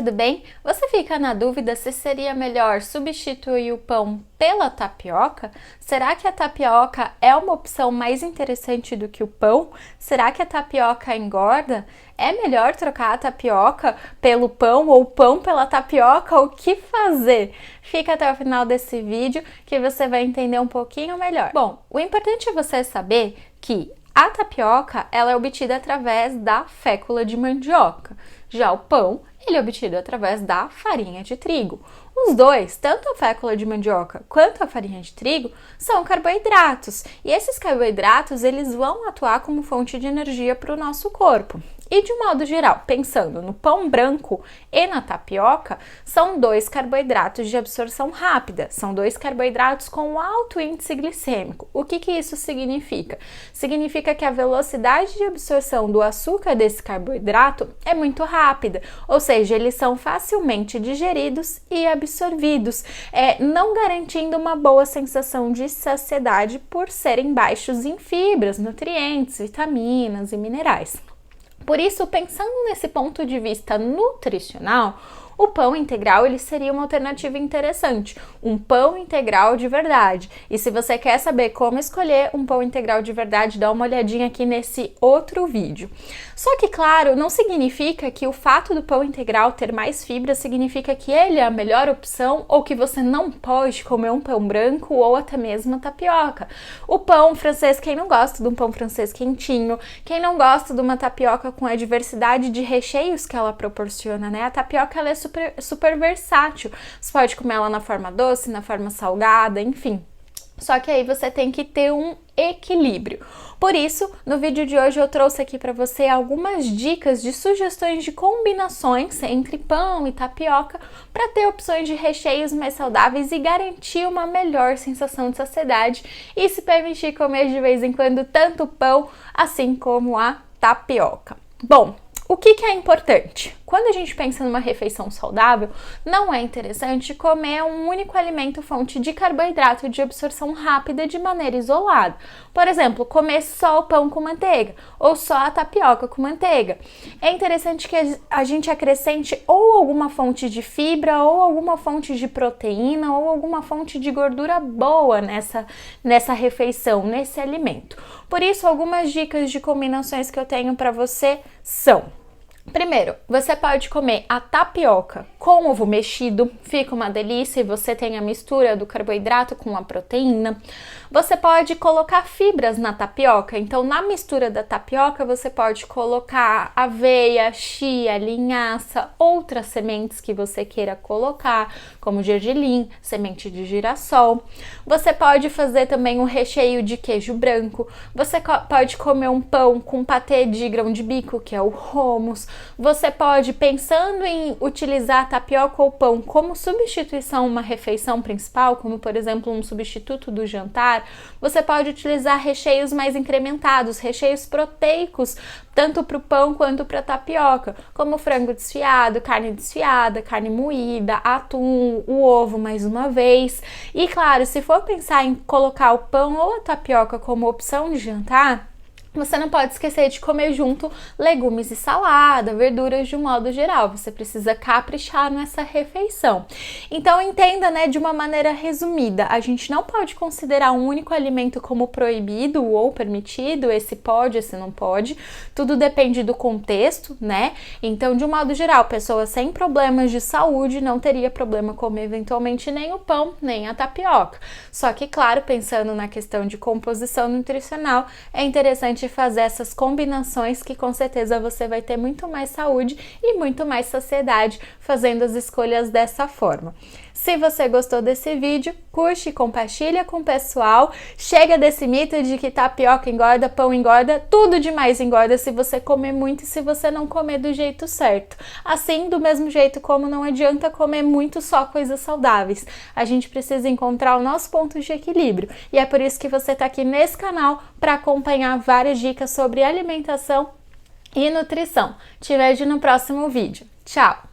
tudo bem? Você fica na dúvida se seria melhor substituir o pão pela tapioca? Será que a tapioca é uma opção mais interessante do que o pão? Será que a tapioca engorda? É melhor trocar a tapioca pelo pão ou o pão pela tapioca? O que fazer? Fica até o final desse vídeo que você vai entender um pouquinho melhor. Bom, o importante é você saber que a tapioca ela é obtida através da fécula de mandioca. Já o pão, ele é obtido através da farinha de trigo. Os dois, tanto a fécula de mandioca quanto a farinha de trigo, são carboidratos. E esses carboidratos, eles vão atuar como fonte de energia para o nosso corpo. E de um modo geral, pensando no pão branco e na tapioca, são dois carboidratos de absorção rápida, são dois carboidratos com alto índice glicêmico. O que isso significa? Significa que a velocidade de absorção do açúcar desse carboidrato é muito rápida, ou seja, eles são facilmente digeridos e absorvidos, não garantindo uma boa sensação de saciedade por serem baixos em fibras, nutrientes, vitaminas e minerais. Por isso, pensando nesse ponto de vista nutricional, o pão integral ele seria uma alternativa interessante, um pão integral de verdade. E se você quer saber como escolher um pão integral de verdade, dá uma olhadinha aqui nesse outro vídeo. Só que, claro, não significa que o fato do pão integral ter mais fibra significa que ele é a melhor opção ou que você não pode comer um pão branco ou até mesmo tapioca. O pão francês, quem não gosta de um pão francês quentinho, quem não gosta de uma tapioca com a diversidade de recheios que ela proporciona, né? A tapioca ela é super versátil. Você pode comer ela na forma doce, na forma salgada, enfim. Só que aí você tem que ter um equilíbrio. Por isso, no vídeo de hoje eu trouxe aqui para você algumas dicas de sugestões de combinações entre pão e tapioca para ter opções de recheios mais saudáveis e garantir uma melhor sensação de saciedade e se permitir comer de vez em quando tanto pão assim como a tapioca. Bom, o que é importante? Quando a gente pensa numa refeição saudável, não é interessante comer um único alimento fonte de carboidrato de absorção rápida de maneira isolada. Por exemplo, comer só o pão com manteiga ou só a tapioca com manteiga. É interessante que a gente acrescente ou alguma fonte de fibra ou alguma fonte de proteína ou alguma fonte de gordura boa nessa refeição, nesse alimento. Por isso, algumas dicas de combinações que eu tenho para você são: primeiro, você pode comer a tapioca com ovo mexido, fica uma delícia e você tem a mistura do carboidrato com a proteína. Você pode colocar fibras na tapioca, então na mistura da tapioca você pode colocar aveia, chia, linhaça, outras sementes que você queira colocar, como gergelim, semente de girassol. Você pode fazer também um recheio de queijo branco, você pode comer um pão com patê de grão de bico, que é o hummus. Você pode, pensando em utilizar a tapioca ou pão como substituição a uma refeição principal, como por exemplo um substituto do jantar, você pode utilizar recheios mais incrementados, recheios proteicos, tanto para o pão quanto para a tapioca, como frango desfiado, carne moída, atum, o ovo mais uma vez. E claro, se for pensar em colocar o pão ou a tapioca como opção de jantar, você não pode esquecer de comer junto legumes e salada, verduras de um modo geral. Você precisa caprichar nessa refeição. Então entenda, de uma maneira resumida, a gente não pode considerar um único alimento como proibido ou permitido, esse pode, esse não pode. Tudo depende do contexto, Então, de um modo geral, pessoas sem problemas de saúde não teria problema comer eventualmente nem o pão, nem a tapioca. Só que, claro, pensando na questão de composição nutricional, é interessante fazer essas combinações que com certeza você vai ter muito mais saúde e muito mais saciedade fazendo as escolhas dessa forma. Se você gostou desse vídeo, curte e compartilha com o pessoal. Chega desse mito de que tapioca engorda, pão engorda, tudo demais engorda se você comer muito e se você não comer do jeito certo. Assim, do mesmo jeito como não adianta comer muito só coisas saudáveis. A gente precisa encontrar o nosso ponto de equilíbrio. E é por isso que você está aqui nesse canal para acompanhar várias dicas sobre alimentação e nutrição. Te vejo no próximo vídeo. Tchau!